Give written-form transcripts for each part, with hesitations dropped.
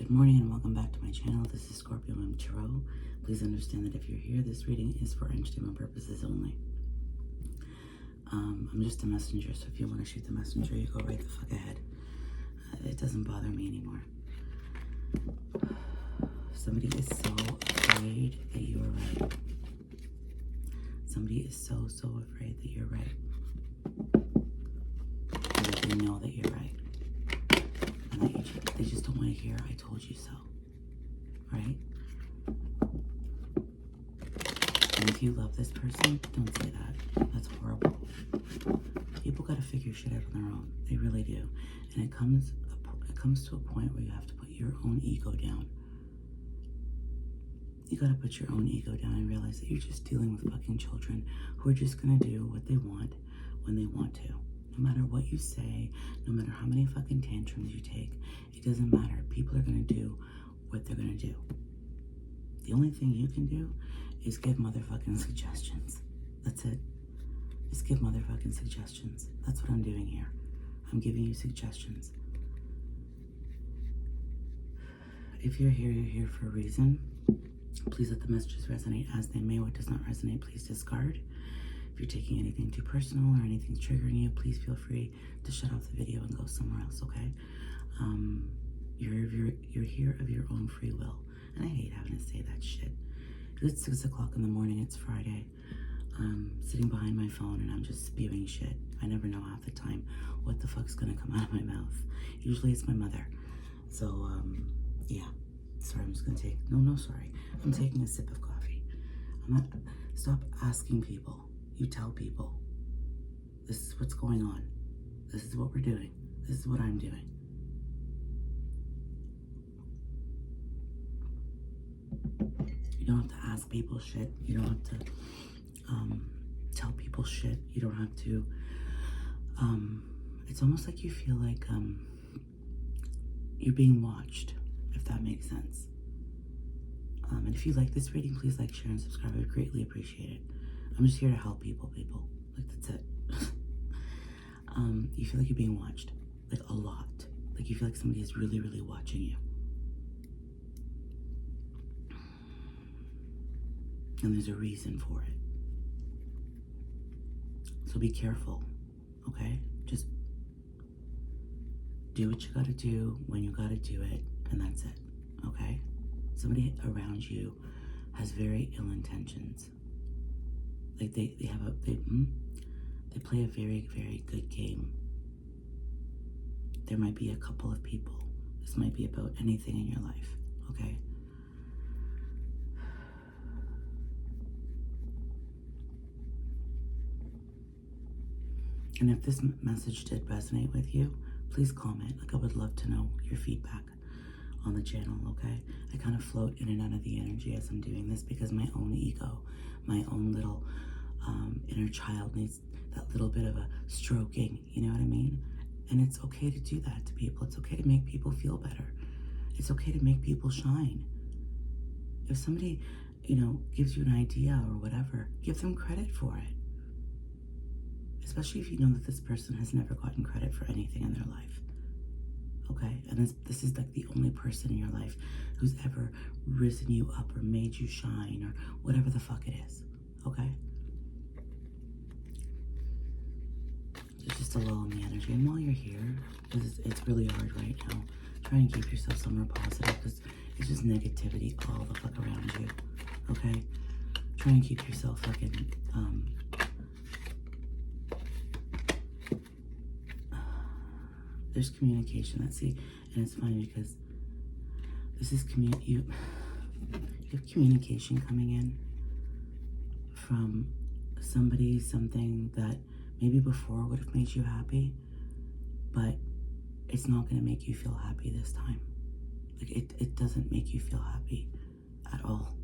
Good morning and welcome back to my channel. This is Scorpio Moon Tarot. Please understand that if you're here, this reading is for entertainment purposes only. I'm just a messenger, so if you want to shoot the messenger, you go right the fuck ahead. It doesn't bother me anymore. Somebody is so afraid that you are right. Somebody is so afraid that you're right. Or that they know that you're right. And that they just don't want to hear, I told you so. Right? And if you love this person, don't say that. That's horrible. People gotta figure shit out on their own. They really do. And it comes to a point where you have to put your own ego down. You gotta put your own ego down and realize that you're just dealing with fucking children who are just gonna do what they want when they want to. No matter what you say, no matter how many fucking tantrums you take, it doesn't matter. People are gonna do what they're gonna do. The only thing you can do is give motherfucking suggestions. That's it. Just give motherfucking suggestions. That's what I'm doing here. I'm giving you suggestions. If you're here, you're here for a reason. Please let the messages resonate as they may. What does not resonate, please discard. If you're taking anything too personal or anything's triggering you, please feel free to shut off the video and go somewhere else, okay? You're here of your own free will. And I hate having to say that shit. It's 6 o'clock in the morning, it's Friday. I'm sitting behind my phone and I'm just spewing shit. I never know half the time what the fuck's gonna come out of my mouth. Usually it's my mother. So, yeah. Sorry, I'm just gonna take, sorry. I'm taking a sip of coffee. Stop asking people. You tell people. This is what's going on. This is what we're doing. This is what I'm doing. You don't have to ask people shit. You don't have to tell people shit. You don't have to, it's almost like you feel like you're being watched, if that makes sense. And if you like this reading, please like, share, and subscribe. I would greatly appreciate it. I'm just here to help people. Like, that's it. You feel like you're being watched, like a lot. Like you feel like somebody is really watching you. And there's a reason for it. So be careful, okay? Just do what you gotta do when you gotta do it, and that's it, okay? Somebody around you has very ill intentions. Like they play a very good game. There might be a couple of people. This might be about anything in your life, okay? And if this message did resonate with you, please comment. Like, I would love to know your feedback on the channel, okay? I kind of float in and out of the energy as I'm doing this because my own ego, my own little inner child needs that little bit of a stroking, you know what I mean? And it's okay to do that to people. It's okay to make people feel better. It's okay to make people shine. If somebody, gives you an idea or whatever, give them credit for it. Especially if you know that this person has never gotten credit for anything in their life. Okay? And this is like the only person in your life who's ever risen you up or made you shine or whatever the fuck it is. Okay? There's just a lull in the energy. And while you're here, it's really hard right now. Try and keep yourself somewhere positive because it's just negativity all the fuck around you. Okay? Try and keep yourself fucking, there's communication. And it's funny because this is you have communication coming in from somebody, something that maybe before would have made you happy, but it's not going to make you feel happy this time. Like it doesn't make you feel happy at all.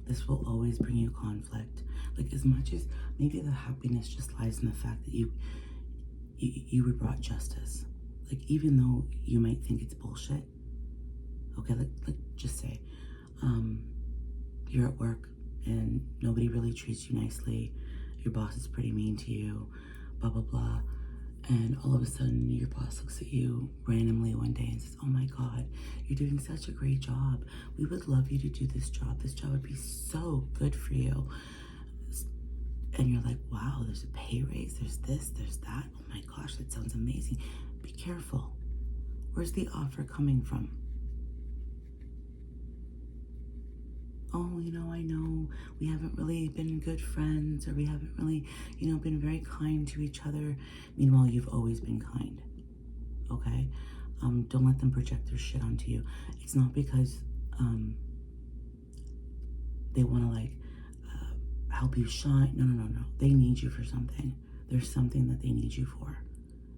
This will always bring you conflict. Like, as much as maybe the happiness just lies in the fact that you were brought justice. Like, even though you might think it's bullshit, okay, like just say, you're at work and nobody really treats you nicely. your boss is pretty mean to you, blah, blah, blah. And all of a sudden, your boss looks at you randomly one day and says, oh my God, you're doing such a great job. We would love you to do this job. This job would be so good for you. And you're like, wow, there's a pay raise, there's this, there's that. Oh my gosh, that sounds amazing. Be careful. Where's the offer coming from? Oh, I know we haven't really been good friends, or we haven't really, been very kind to each other. Meanwhile, you've always been kind, okay? Don't let them project their shit onto you. It's not because they want to, help you shine. No. They need you for something. There's something that they need you for.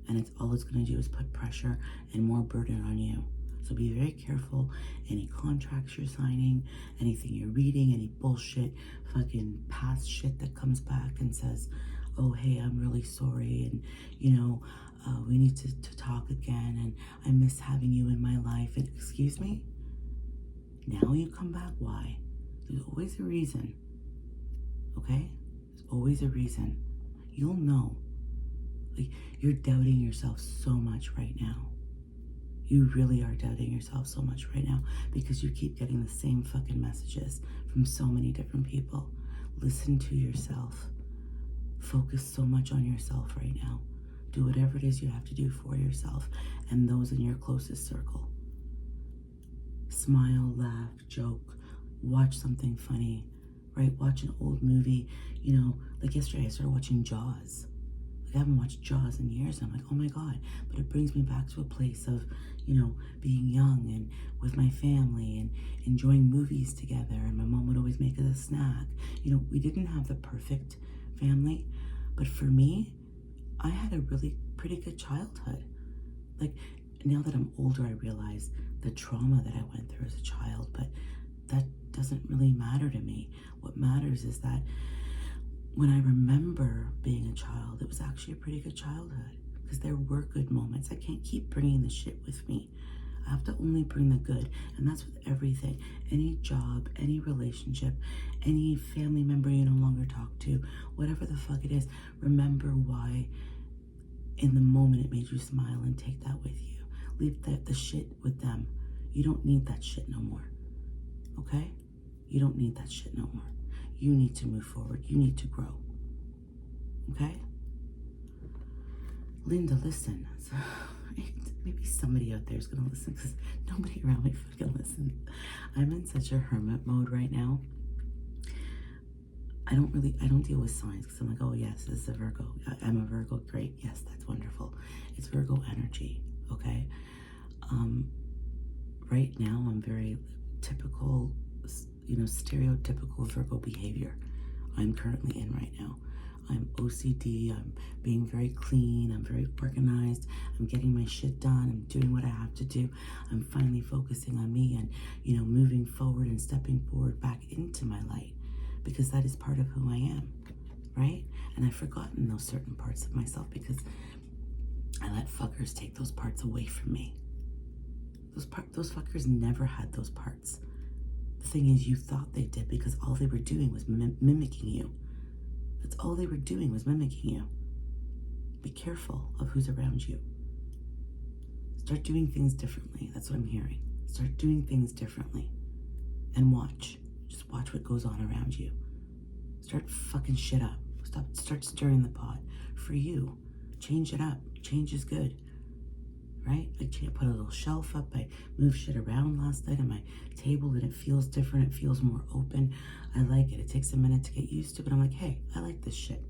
And all it's going to do is put pressure and more burden on you. So be very careful. Any contracts you're signing, anything you're reading, any bullshit, fucking past shit that comes back and says, oh, hey, I'm really sorry. And, we need to talk again. And I miss having you in my life. And excuse me? Now you come back? Why? There's always a reason. Okay? There's always a reason. You'll know. You're doubting yourself so much right now. You really are doubting yourself so much right now because you keep getting the same fucking messages from so many different people. Listen to yourself. Focus so much on yourself right now. Do whatever it is you have to do for yourself and those in your closest circle. Smile, laugh, joke, watch something funny, right? Watch an old movie. Like yesterday I started watching Jaws. I haven't watched Jaws in years. And I'm like, oh my God. But it brings me back to a place of, being young and with my family and enjoying movies together. And my mom would always make us a snack. We didn't have the perfect family. But for me, I had a really pretty good childhood. Now that I'm older, I realize the trauma that I went through as a child. But that doesn't really matter to me. What matters is that when I remember being a child, it was actually a pretty good childhood because there were good moments. I can't keep bringing the shit with me. I have to only bring the good, and that's with everything. Any job, any relationship, any family member you no longer talk to, whatever the fuck it is, remember why in the moment it made you smile and take that with you. Leave the shit with them. You don't need that shit no more, okay? You don't need that shit no more. You need to move forward. You need to grow. Okay? Linda, listen. So, maybe somebody out there is going to listen because nobody around me fucking listens. I'm in such a hermit mode right now. I don't deal with signs because I'm like, oh yes, this is a Virgo. I'm a Virgo. Great. Yes, that's wonderful. It's Virgo energy. Okay? Right now, I'm very typical, stereotypical Virgo behavior I'm currently in right now. I'm OCD, I'm being very clean, I'm very organized, I'm getting my shit done, I'm doing what I have to do. I'm finally focusing on me and, moving forward and stepping forward back into my light because that is part of who I am, right? And I've forgotten those certain parts of myself because I let fuckers take those parts away from me. Those fuckers never had those parts. The thing is, you thought they did because all they were doing was mimicking you. That's all they were doing was mimicking you. Be careful of who's around you. Start doing things differently. That's what I'm hearing. Start doing things differently. And watch. Just watch what goes on around you. Start fucking shit up. Start stirring the pot. For you, change it up. Change is good. Right? I put a little shelf up. I moved shit around last night on my table and it feels different. It feels more open. I like it. It takes a minute to get used to, but I'm like, hey, I like this shit.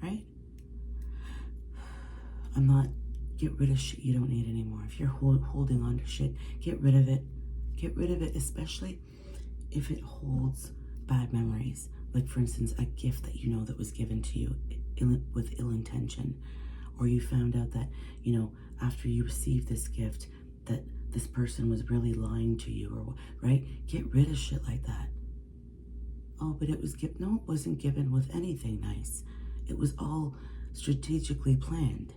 Right? I'm not, get rid of shit you don't need anymore. If you're holding on to shit, get rid of it. Get rid of it, especially if it holds bad memories. Like, for instance, a gift that you know that was given to you with ill intention. Or you found out that, after you received this gift, that this person was really lying to you, or right? Get rid of shit like that. Oh, but it was no, it wasn't given with anything nice. It was all strategically planned,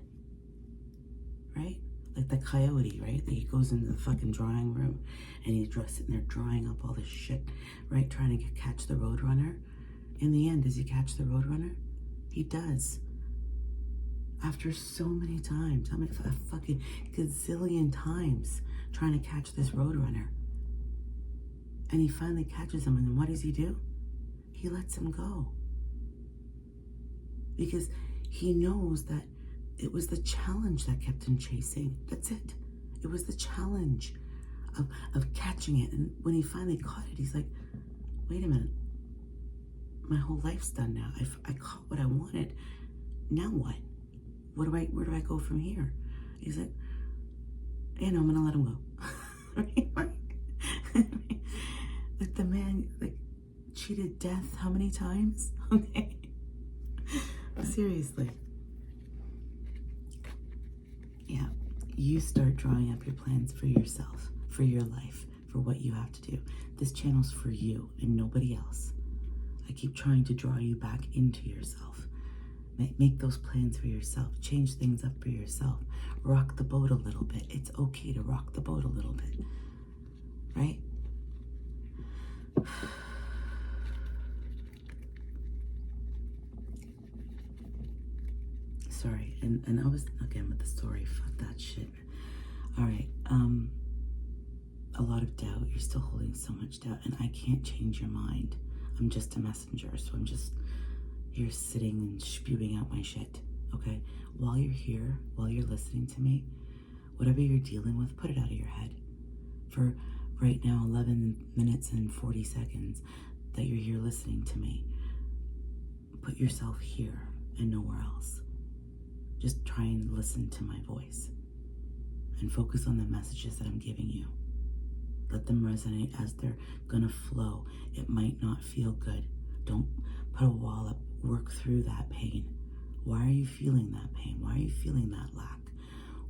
right? Like the coyote, right? That he goes into the fucking drawing room and he's just sitting there drawing up all this shit, right? Trying to catch the roadrunner. in the end, does he catch the Roadrunner? He does. After so many times, I mean, a fucking gazillion times trying to catch this Roadrunner. And he finally catches him, and then what does he do? He lets him go. Because he knows that it was the challenge that kept him chasing. That's it. It was the challenge of catching it. And when he finally caught it, he's like, wait a minute. My whole life's done now. I caught what I wanted. Now what? Where do I go from here? He's like, I'm gonna let him go. Like the man, like, cheated death how many times? Okay. Seriously. Yeah. You start drawing up your plans for yourself, for your life, for what you have to do. This channel's for you and nobody else. I keep trying to draw you back into yourself. Make those plans for yourself. Change things up for yourself. Rock the boat a little bit. It's okay to rock the boat a little bit. Right? Sorry, and I was, again, with the story. Fuck that shit. All right, a lot of doubt. You're still holding so much doubt, and I can't change your mind. I'm just a messenger, so I'm just here sitting and spewing out my shit, okay? While you're here, while you're listening to me, whatever you're dealing with, put it out of your head. For right now, 11 minutes and 40 seconds that you're here listening to me, put yourself here and nowhere else. Just try and listen to my voice and focus on the messages that I'm giving you. Let them resonate as they're gonna flow. It might not feel good. Don't put a wall up. Work through that pain. Why are you feeling that pain? Why are you feeling that lack?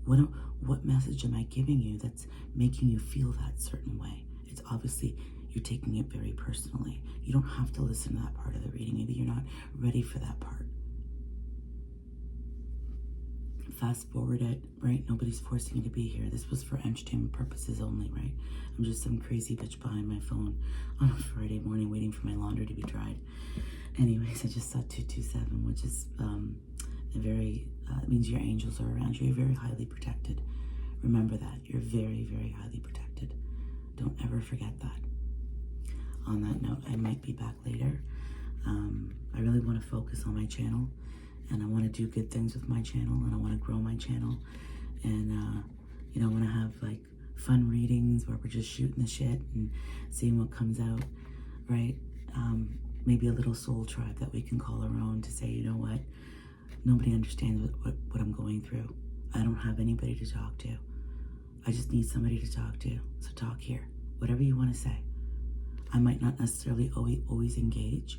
What message am I giving you that's making you feel that certain way? It's obviously you're taking it very personally. You don't have to listen to that part of the reading. Maybe you're not ready for that part. Fast forward it, right? Nobody's forcing you to be here. This was for entertainment purposes only, right? I'm just some crazy bitch behind my phone on a Friday morning waiting for my laundry to be dried. Anyways, I just saw 227, which is it means your angels are around you. You're very highly protected. Remember that. You're very, very highly protected. Don't ever forget that. On that note, I might be back later. I really want to focus on my channel. And I want to do good things with my channel, and I want to grow my channel, and I want to have like fun readings where we're just shooting the shit and seeing what comes out, right? Maybe a little soul tribe that we can call our own to say, you know what, nobody understands what I'm going through. I don't have anybody to talk to. I just need somebody to talk to. So talk here, whatever you want to say. I might not necessarily always engage.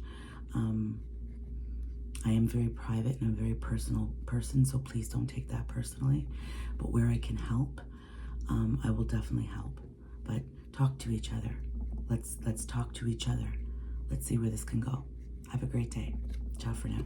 I am very private and a very personal person, so please don't take that personally. But where I can help, I will definitely help. But talk to each other. Let's talk to each other. Let's see where this can go. Have a great day. Ciao for now.